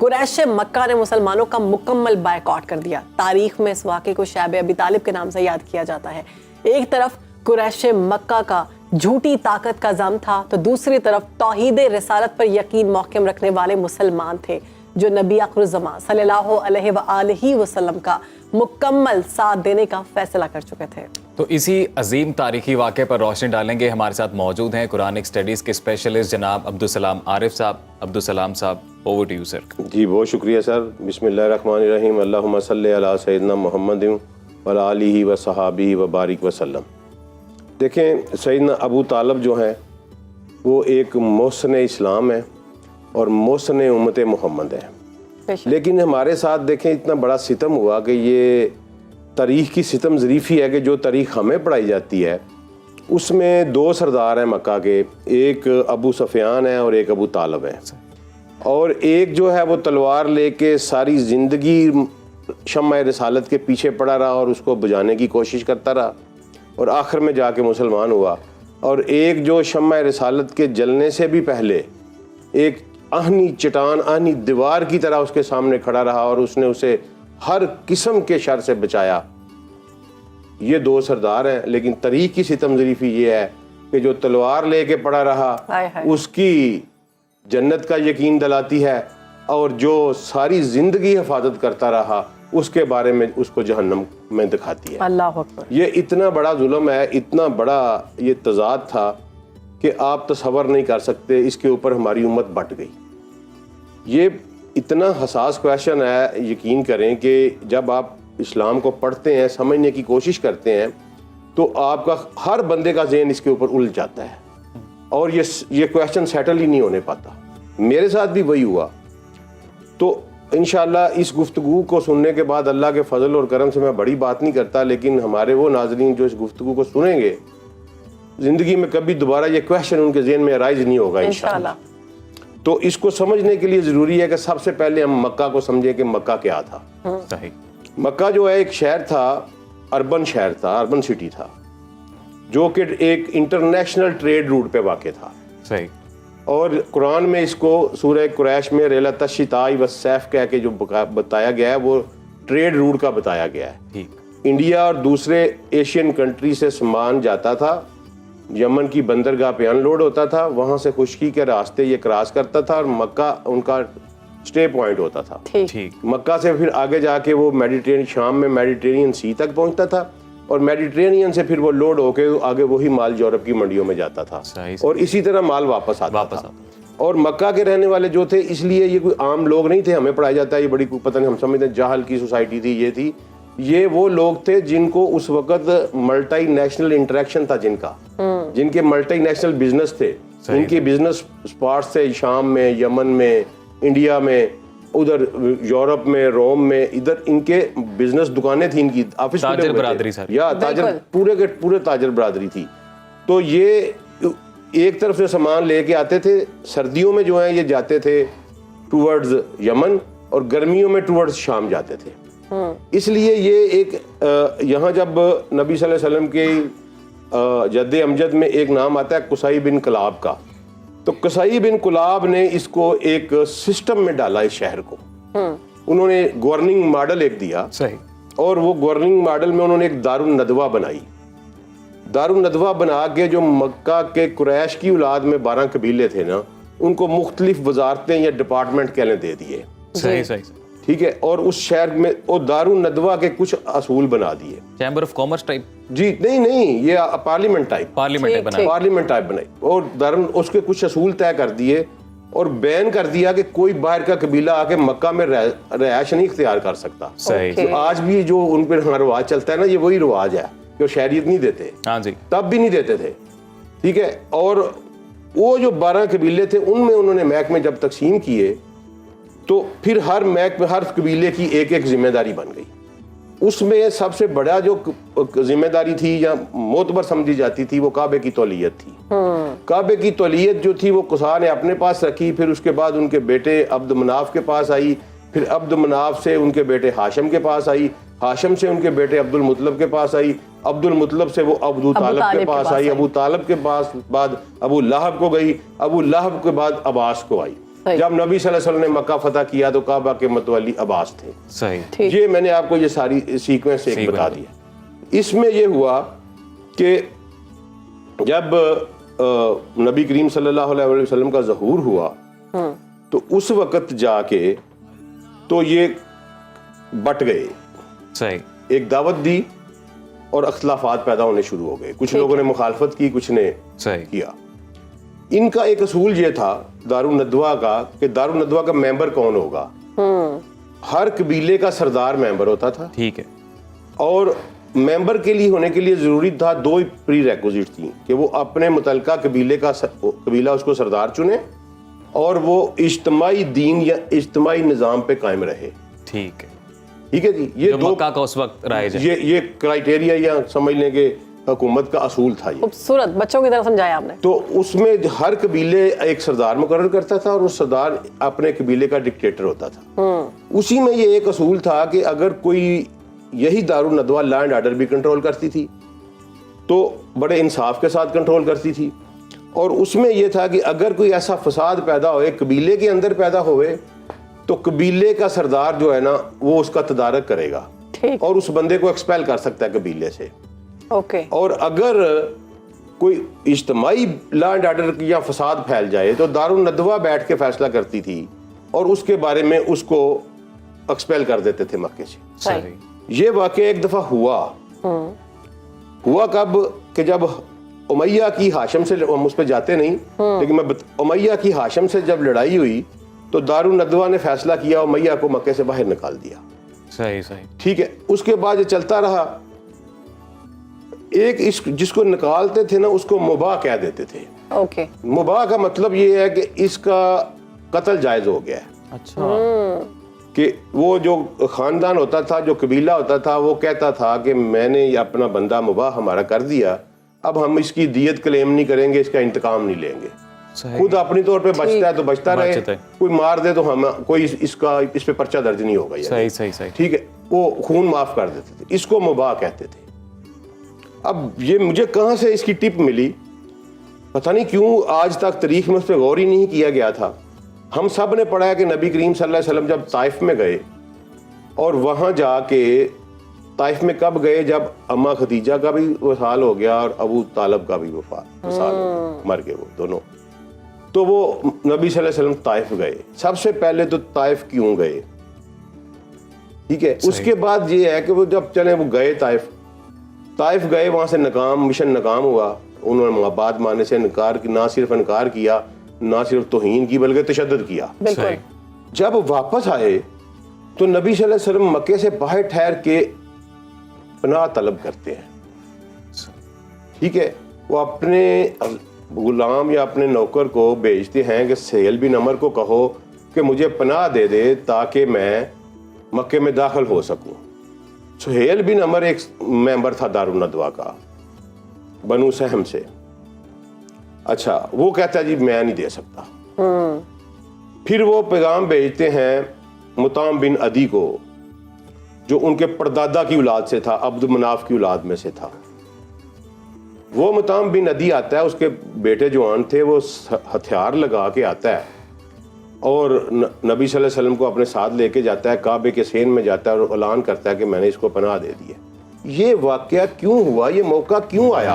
कुरैश मक्का ने मुसलमानों का मुकम्मल बायकॉट कर दिया। तारीख में इस वाक़े को शैब अबी तालिब के नाम से याद किया जाता है। एक तरफ कुरैश मक्का का झूठी ताकत का ज़म था, तो दूसरी तरफ तौहीद रिसालत पर यकीन महकम रखने वाले मुसलमान थे जो नबी आखिरुज़्ज़मान सल्लल्लाहु अलैहि वसल्लम का मुकम्मल साथ देने का फैसला कर चुके थे। तो इसी अजीम तारीखी वाक़े पर रोशनी डालेंगे। हमारे साथ मौजूद हैं कुरानिक स्टडीज़ के स्पेशलिस्ट जनाब अब्दुलसलाम आरिफ साहब। अब्दुलसलाम साहब, ओवर टू यू सर। जी बहुत शुक्रिया सर। बिस्मिल्लाहिर्रहमानिर्रहीम। अल्लाहुम्मा सल्ली अला सय्यिदना मुहम्मद व आलिहि व सहाबिहि व बारिक वसल्लम। देखें, सैयदना अबू तालब जो हैं वो एक मोहसन इस्लाम है और मोहसन उम्मत मोहम्मद है। लेकिन हमारे साथ देखें इतना बड़ा सितम हुआ कि ये तारीख़ की सितम ज़रीफ़ी है कि जो तारीख़ हमें पढ़ाई जाती है उसमें दो सरदार हैं मक्का के, एक अबू सफ़ियान है और एक अबू तालब है। और एक जो है वो तलवार लेके सारी ज़िंदगी शम्मा रिसालत के पीछे पड़ा रहा और उसको बुझाने की कोशिश करता रहा और आखिर में जाके मुसलमान हुआ। और एक जो शम्मा रिसालत के जलने से भी पहले एक आहनी चट्टान, आहनी दीवार की तरह उसके सामने खड़ा रहा और उसने उसे हर किस्म के शर से बचाया। ये दो सरदार हैं। लेकिन तारीख़ की सितम ज़रीफ़ी ये है कि जो तलवार लेके पड़ा रहा उसकी जन्नत का यकीन दिलाती है और जो सारी ज़िंदगी हिफाजत करता रहा उसके बारे में उसको जहन्नम में दिखाती है। अल्लाह अकबर। ये इतना बड़ा जुल्म है, इतना बड़ा ये तज़ाद था कि आप तसव्वुर नहीं कर सकते। इसके ऊपर हमारी उम्मत बट गई। ये इतना हसास क्वेश्चन है, यकीन करें कि जब आप इस्लाम को पढ़ते हैं, समझने की कोशिश करते हैं, तो आपका हर बंदे का ज़हन इसके ऊपर उलझ जाता है और ये क्वेश्चन सेटल ही नहीं होने पाता। मेरे साथ भी वही हुआ। तो इंशाअल्लाह इस गुफ्तगू को सुनने के बाद अल्लाह के फजल और करम से मैं बड़ी बात नहीं करता, लेकिन हमारे वो नाज़रीन जो इस गुफ्तगू को सुनेंगे ज़िंदगी में कभी दोबारा ये क्वेश्चन उनके ज़हन में राइज नहीं होगा इंशाअल्लाह। तो इसको समझने के लिए ज़रूरी है कि सबसे पहले हम मक्का को समझें कि मक्का क्या था। सही। मक्का जो है एक शहर था, अर्बन शहर था, अर्बन सिटी था, जो कि एक इंटरनेशनल ट्रेड रूट पे वाक़ था। सही। और कुरान में इसको सूरह कुरैश में रेलत शिताई व सैफ कह के जो बताया गया है वो ट्रेड रूट का बताया गया है। ठीक। इंडिया और दूसरे एशियन कंट्री से सामान जाता था, यमन की बंदरगाह पे अनलोड होता था, वहाँ से खुश्की के रास्ते ये क्रॉस करता था और मक्का उनका स्टे पॉइंट होता था। ठीक। मक्का से फिर आगे जाके वो मेडिटेरियन, शाम में मेडिटेरियन सी तक पहुँचता था और मेडिटेरियन से फिर वो लोड होके आगे वही माल यूरोप की मंडियों में जाता था और इसी तरह माल वापस आता था। और मक्का के रहने वाले जो थे, इसलिए ये कोई आम लोग नहीं थे। हमें पढ़ाया जाता है ये बड़ी पता नहीं, हम समझते हैं जाहल की सोसाइटी थी, ये थी। ये वो लोग थे जिनको उस वक्त मल्टी नेशनल इंटरेक्शन था, जिनके मल्टी नेशनल बिजनेस थे। इनके बिजनेस स्पॉट्स थे शाम में, यमन में, इंडिया में, उधर यूरोप में, रोम में, इधर इनके बिजनेस दुकानें थी, इनकी ऑफिस ताजर बरादरी सर, या ताजर पूरे के पूरे ताजर बरादरी थी। तो ये एक तरफ से सामान लेके आते थे। सर्दियों में जो है ये जाते थे टूवर्ड्स यमन और गर्मियों में टूवर्ड्स शाम जाते थे। इसलिए ये एक यहाँ जब नबी सल्लल्लाहु अलैहि वसल्लम के जद्दे अमजद में एक नाम आता है कुसाई बिन कलाब का, तो कुसाई बिन कुलाब ने इसको एक सिस्टम में डाला इस शहर को। उन्होंने गवर्निंग मॉडल एक दिया। सही। और वो गवर्निंग मॉडल में उन्होंने एक दारुन नदवा बनाई। दारुन नदवा बना के जो मक्का के कुरैश की औलाद में 12 कबीले थे ना, उनको मुख्तलिफ वजारतें या डिपार्टमेंट कहने दे दिए। सही सही। ठीक है। और उस शहर में वो दारुन नदवा के कुछ असूल बना दिए। Chamber of commerce type? जी नहीं, ये पार्लियामेंट टाइप बनाई और दारुन उसके कुछ असूल तय कर दिए और बैन कर दिया कि कोई बाहर का कबीला आके मक्का में रहायश नहीं इख्तियार कर सकता। सही। तो आज भी जो उन पर रिवाज चलता है ना, ये वही रिवाज है कि शहरियत नहीं देते। हाँ जी। तब भी नहीं देते थे। ठीक है। और वो जो 12 कबीले थे उनमें उन्होंने महकमे जब तकसीम किए तो फिर हर महकमे, हर कबीले की एक एक जिम्मेदारी बन गई। उसमें सबसे बड़ा जो जिम्मेदारी थी या मोतबर समझी जाती थी वो काबे की तौलियत थी। काबे की तौलियत जो थी वो कुसा ने अपने पास रखी, फिर उसके बाद उनके बेटे अब्द मनाफ के पास आई, फिर अब्द मनाफ से उनके बेटे हाशिम के पास आई, हाशिम से उनके बेटे अब्दुल मुतलब के पास आई, अब्दुल मुतलब से वो अबू तालिब के पास आई, अबू तालिब के पास बाद अबू लहब को गई, अबू लहब के बाद अब्बास को आई। सही। जब नबी सल्लल्लाहु अलैहि वसल्लम ने मक्का फतह किया तो काबा के मतवली अब्बास थे। सही। ठीक। ये मैंने आपको ये सारी सीक्वेंस एक बता दिया। इसमें ये हुआ कि जब नबी करीम सल्लल्लाहु अलैहि वसल्लम का ज़हूर हुआ तो उस वक़्त जाके तो ये बट गए, सही। एक दावत दी और अख्तलाफात पैदा होने शुरू हो गए। कुछ लोगों ने मुखालफत की, कुछ ने सही किया। इनका एक असूल ये था दारुन नदवा का कि दारुन नदवा का मेंबर कौन होगा। हर कबीले का सरदार मेंबर होता था, ठीक है। और मेंबर के लिए होने के लिए ज़रूरी था दो ही प्री रेक्विजिट थी कि वो अपने मुतलका कबीला उसको सरदार चुने और वो इज्तमाई दीन या इज्तमाई निज़ाम पे कायम रहे। ठीक है। ठीक है जी, ये जो दो मक्का का उस वक्त राइज है। ये क्राइटेरिया या समझ लें कि हुकूमत का असूल था ये। खूबसूरत, बच्चों की तरह समझाया आपने। तो उसमें हर कबीले एक सरदार मुकर्रर करता था और उस सरदार अपने कबीले का डिक्टेटर होता था। उसी में ये एक असूल था कि अगर कोई यही दारुन नदवा लॉ एंड ऑर्डर भी कंट्रोल करती थी तो बड़े इंसाफ के साथ कंट्रोल करती थी। और उसमें यह था कि अगर कोई ऐसा फसाद पैदा होए, कबीले के अंदर पैदा होए, तो कबीले का सरदार जो है ना वो उसका तदारक करेगा ठीक। और उस बंदे को एक्सपेल कर सकता है कबीले से। ओके। और अगर कोई इज्तमाई लॉ एंड ऑर्डर या फसाद फैल जाए तो दारुन नदवा बैठ के फैसला करती थी और उसके बारे में उसको एक्सपेल कर देते थे मक्के से। सही। ये वाकया एक दफा हुआ कब कि जब उमैया की हाशिम से, हम उस पर जाते नहीं लेकिन उमैया की हाशिम से जब लड़ाई हुई तो दारुन नदवा ने फैसला किया उमैया को मक्के से बाहर निकाल दिया। सही सही। ठीक है। उसके बाद ये चलता रहा। एक इस जिसको निकालते थे ना उसको मुबाह कह देते थे। ओके। मुबाह का मतलब ये है कि इसका कत्ल जायज हो गया है। अच्छा। कि वो जो खानदान होता था, जो कबीला होता था, वो कहता था कि मैंने अपना बंदा मुबाह हमारा कर दिया, अब हम इसकी दियत क्लेम नहीं करेंगे, इसका इंतकाम नहीं लेंगे। खुद अपनी तौर पे बचता है तो बचता रहे, कोई मार दे तो हम कोई इस पे पर्चा दर्ज नहीं होगा। सही सही सही। ठीक है। वो खून माफ कर देते थे, इसको मुबाह कहते थे। अब ये मुझे कहाँ से इसकी टिप मिली पता नहीं क्यों, आज तक तारीख में उस पर गौर ही नहीं किया गया था। हम सब ने पढ़ा है कि नबी करीम सल्लल्लाहु अलैहि वसल्लम जब ताइफ में गए और वहाँ जाके ताइफ में कब गए, जब अम्मा खदीजा का भी वसाल हो गया और अबू तालब का भी वसाल हो गया, मर गए वो दोनों। तो वो नबी सल्लल्लाहु अलैहि वसल्लम ताइफ गए। सबसे पहले तो ताइफ क्यों गए, ठीक है। उसके बाद ये है कि वो जब चले वो गए ताइफ गए, वहां से मिशन नाकाम हुआ। उन्होंने बात मानने से इनकार, ना सिर्फ इनकार किया, ना सिर्फ तौहीन की बल्कि तशद्दुद किया। बिल्कुल। जब वापस आए तो नबी सल्लल्लाहु अलैहि वसल्लम मक्के से बाहर ठहर के पनाह तलब करते हैं। ठीक है। वो अपने गुलाम या अपने नौकर को भेजते हैं कि सहेल बिन अमर को कहो कि मुझे पनाह दे दे ताकि मैं मक्के में दाखिल हो सकूं। सुहेल बिन अमर एक मेंबर था दारुन नदवा का, बनु सहम से। अच्छा, वो कहता है जी मैं नहीं दे सकता। फिर वो पैगाम भेजते हैं मुताम बिन अदी को, जो उनके परदादा की औलाद से था, अब्दुल मनाफ की औलाद में से था। वो मुताम बिन अदी आता है, उसके बेटे जवान थे, वो हथियार लगा के आता है और नबी सल्लल्लाहु अलैहि वसल्लम को अपने साथ लेके जाता है, काबे के सेन में जाता है और ऐलान करता है कि मैंने इसको पनाह दे दी है। ये वाकया क्यों हुआ, ये मौका क्यों आया,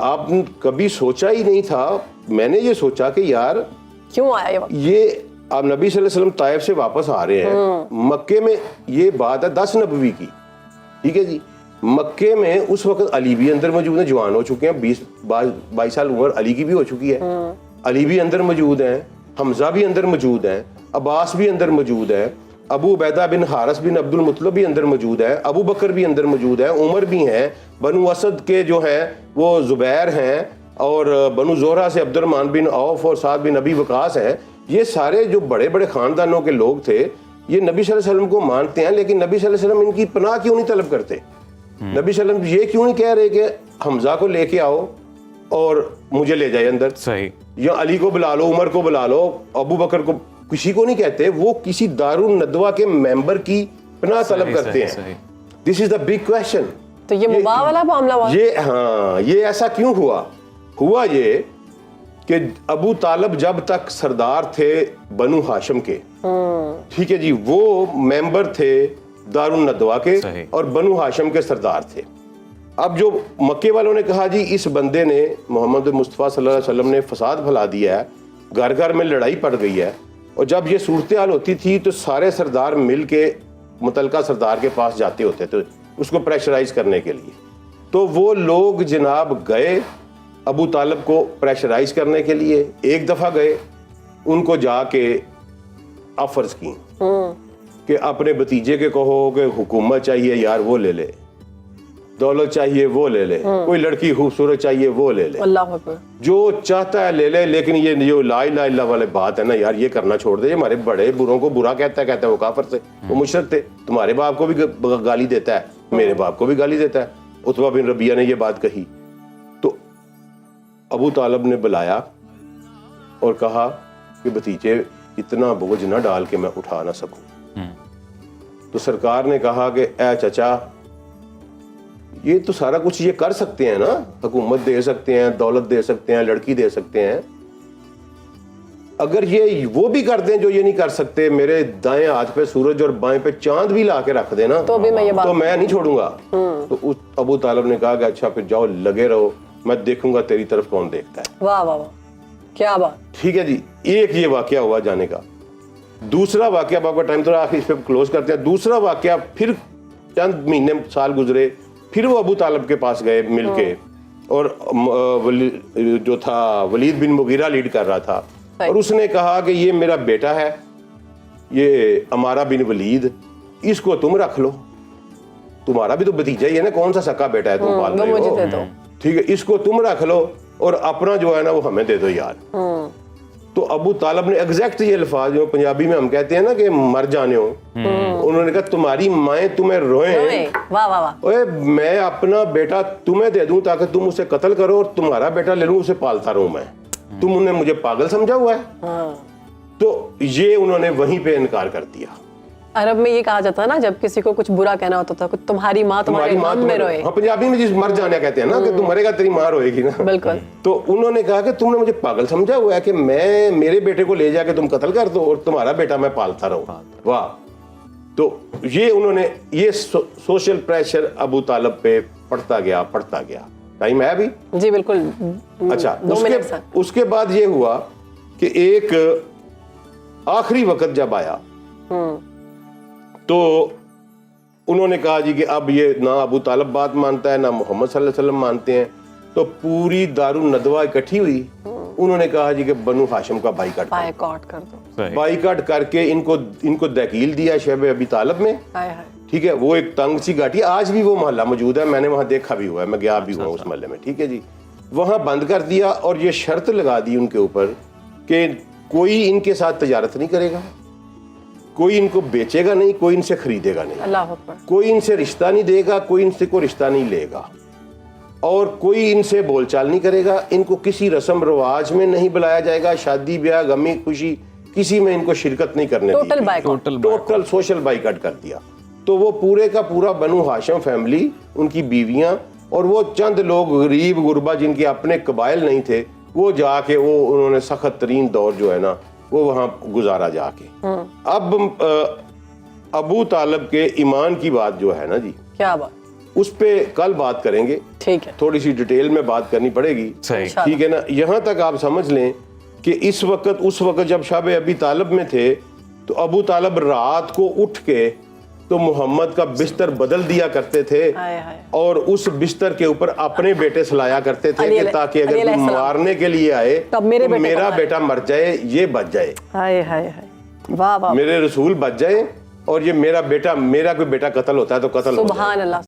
आप कभी सोचा ही नहीं था। मैंने ये सोचा कि यार क्यों आया ये वक्त? ये अब नबी सल्लल्लाहु अलैहि वसल्लम ताइफ से वापस आ रहे हैं, मक्के में ये बात है 10 नबवी की, ठीक है जी। मक्के में उस वक्त अली भी अंदर मौजूद है, जवान हो चुके हैं, 22 साल उम्र अली की भी हो चुकी है, अली भी अंदर मौजूद हैं, हमजा भी अंदर मौजूद है, अब्बास भी अंदर मौजूद है, अबू उबैदा बिन हारिस बिन अब्दुल मुत्तलिब भी अंदर मौजूद है, अबू बकर भी अंदर मौजूद है, उमर भी हैं, बनु असद के जो हैं वो जुबैर हैं और बनु जोहरा से अब्दुर्रहमान बिन औफ और साद बिन अबी वकास हैं। ये सारे जो बड़े बड़े खानदानों के लोग थे, ये नबी सल्लल्लाहु अलैहि वसल्लम को मानते हैं, लेकिन नबी सल्लल्लाहु अलैहि वसल्लम इनकी पनाह क्यों नहीं तलब करते? नबी सल्लल्लाहु अलैहि वसल्लम ये क्यों नहीं कह रहे कि हमजा को लेके आओ और मुझे ले जाए अंदर, सही, या अली को बुला लो, उमर को बुला लो, अबू बकर को, किसी को नहीं कहते। वो किसी दारुन नदवा के मेंबर की पनाह तलब करते हैं। This is the big question. तो ये मुबाह वाला मामला हुआ? ये हाँ, ये ऐसा क्यों हुआ ये कि अबू तालब जब तक सरदार थे बनु हाशिम के, ठीक है जी, वो मेंबर थे दारुन नदवा के सही। और बनु हाशिम के सरदार थे। अब जो मक्के वालों ने कहा जी इस बंदे ने, मोहम्मद मुस्तफ़ा सल्लल्लाहु अलैहि वसल्लम ने फसाद फैला दिया है, घर घर में लड़ाई पड़ गई है, और जब ये सूरत हाल होती थी तो सारे सरदार मिल के मुतलका सरदार के पास जाते होते थे उसको प्रेशराइज करने के लिए। तो वो लोग जनाब गए अबू तालब को प्रेशराइज करने के लिए, एक दफ़ा गए, उनको जाके ऑफर्स की कि अपने भतीजे के कहो कि हुकूमत चाहिए यार वो ले ले, दौलत चाहिए वो ले ले, कोई लड़की खूबसूरत चाहिए वो ले ले, अल्लाह अकबर। जो चाहता है ले ले, लेकिन ये जो ला इलाहा इल्लल्लाह वाले बात है ना यार, ये करना छोड़ दे। ये हमारे बड़े बुरों को बुरा कहता है वो काफिर थे, वो मुशरिक थे, तुम्हारे बाप को भी गाली देता है, मेरे बाप को भी गाली देता है। उतबा बिन रबिया ने ये बात कही तो अबू तालब ने बुलाया और कहा कि भतीजे इतना बोझ ना डाल के मैं उठा ना सकूं। तो सरकार ने कहा कि ए चचा, ये तो सारा कुछ ये कर सकते हैं ना, हुकूमत दे सकते हैं, दौलत दे सकते हैं, लड़की दे सकते हैं, अगर ये वो भी कर दें जो ये नहीं कर सकते, मेरे दाएं हाथ पे सूरज और बाएं पे चांद भी ला के रख देना तो भी मैं ये बात, तो मैं नहीं छोड़ूंगा। तो उस अबू तालब ने कहा कि अच्छा फिर जाओ लगे रहो, मैं देखूंगा तेरी तरफ कौन देखता है। वाह वाह वाह, क्या बात। ठीक है जी, एक ये वाकया हुआ जाने का। दूसरा वाकया, आपका टाइम थोड़ा आखिर इस पे क्लोज करते हैं। दूसरा वाकया, फिर चंद महीने साल गुजरे, फिर वो अबू तालब के पास गए मिलके, और जो था वलीद बिन मुगीरा लीड कर रहा था, और उसने कहा कि ये मेरा बेटा है, ये अमारा बिन वलीद, इसको तुम रख लो, तुम्हारा भी तो भतीजा ही है ना, कौन सा सक्का बेटा है तुम पाल रहे हो, ठीक है, इसको तुम रख लो और अपना जो है ना वो हमें दे दो यार। तो अबू तालब ने एग्जैक्ट ये अल्फाज जो पंजाबी में हम कहते हैं ना कि मर जाने हो, उन्होंने कहा तुम्हारी माएँ तुम्हें रोए, वाह वाह वाह, ओए मैं अपना बेटा तुम्हें दे दूं ताकि तुम उसे कत्ल करो और तुम्हारा बेटा ले लूं उसे पालता रहूं मैं, तुम उन्हें मुझे पागल समझा हुआ है। तो ये उन्होंने वहीं पे इनकार कर दिया। अरब में ये कहा जाता है ना, जब किसी को कुछ बुरा कहना होता था, तुम्हारी माँ तुम्हारे गम में रोए। हाँ, पंजाबी में जिस मर जाने कहते हैं ना कि तू मरेगा तेरी माँ रोएगी ना, बिल्कुल। तो उन्होंने कहा कि तुमने मुझे पागल समझा हुआ है कि मैं मेरे बेटे को ले जाके तुम कत्ल कर दो और तुम्हारा बेटा मैं पालता रहूं। वाह। तो ये उन्होंने ये सोशल प्रेशर अबू तालब पे पड़ता गया। टाइम है अभी? जी बिल्कुल। अच्छा, उसके बाद ये हुआ कि एक आखिरी वक्त जब आया तो उन्होंने कहा जी कि अब ये ना अबू तालब बात मानता है ना मोहम्मद सल्लल्लाहु अलैहि वसल्लम मानते हैं। तो पूरी दारुन नदवा इकट्ठी हुई, उन्होंने कहा जी कि बनु हाशिम का बाइकाट कर दो। बाइकाट करके इनको दकील दिया शहब अबी तालब में। ठीक है, वो एक तंग सी घाटी, आज भी वो मोहल्ला मौजूद है, मैंने वहां देखा भी हुआ है, मैं गया भी हुआ उस मोहल्ले में। ठीक है जी, वहां बंद कर दिया और ये शर्त लगा दी उनके ऊपर कि कोई इनके साथ तजारत नहीं करेगा, कोई इनको बेचेगा नहीं, कोई इनसे खरीदेगा नहीं, अल्लाह अकबर, कोई इनसे रिश्ता नहीं देगा, कोई इनसे कोई रिश्ता नहीं लेगा, और कोई इनसे बोलचाल नहीं करेगा, इनको किसी रस्म रिवाज में नहीं बुलाया जाएगा, शादी ब्याह गमी खुशी किसी में इनको शिरकत नहीं करने दी। टोटल सोशल बाइकाट कर दिया। तो वो पूरे का पूरा बनु हाशिम फैमिली, उनकी बीवियां और वो चंद लोग गरीब गुरबा जिनके अपने कबाइल नहीं थे, वो जाके वो उन्होंने सख्त तरीन दौर जो है ना वो वहां गुजारा जाके। अब अबू तालब के ईमान की बात जो है ना जी, क्या बात, उस पे कल बात करेंगे। ठीक है, थोड़ी सी डिटेल में बात करनी पड़ेगी। ठीक है ना, यहां तक आप समझ लें कि इस वक्त उस वक्त जब शाब अबी तालब में थे तो अबू तालब रात को उठ के तो मोहम्मद का बिस्तर बदल दिया करते थे और उस बिस्तर के ऊपर अपने बेटे सलाया करते थे कि ताकि अगर कोई मारने के लिए आए तो मेरा बेटा मर जाए, ये बच जाए। वाह वाह, मेरे रसूल बच जाए और ये मेरा कोई बेटा कत्ल होता है तो कत्ल हो जाए। सुभान अल्लाह।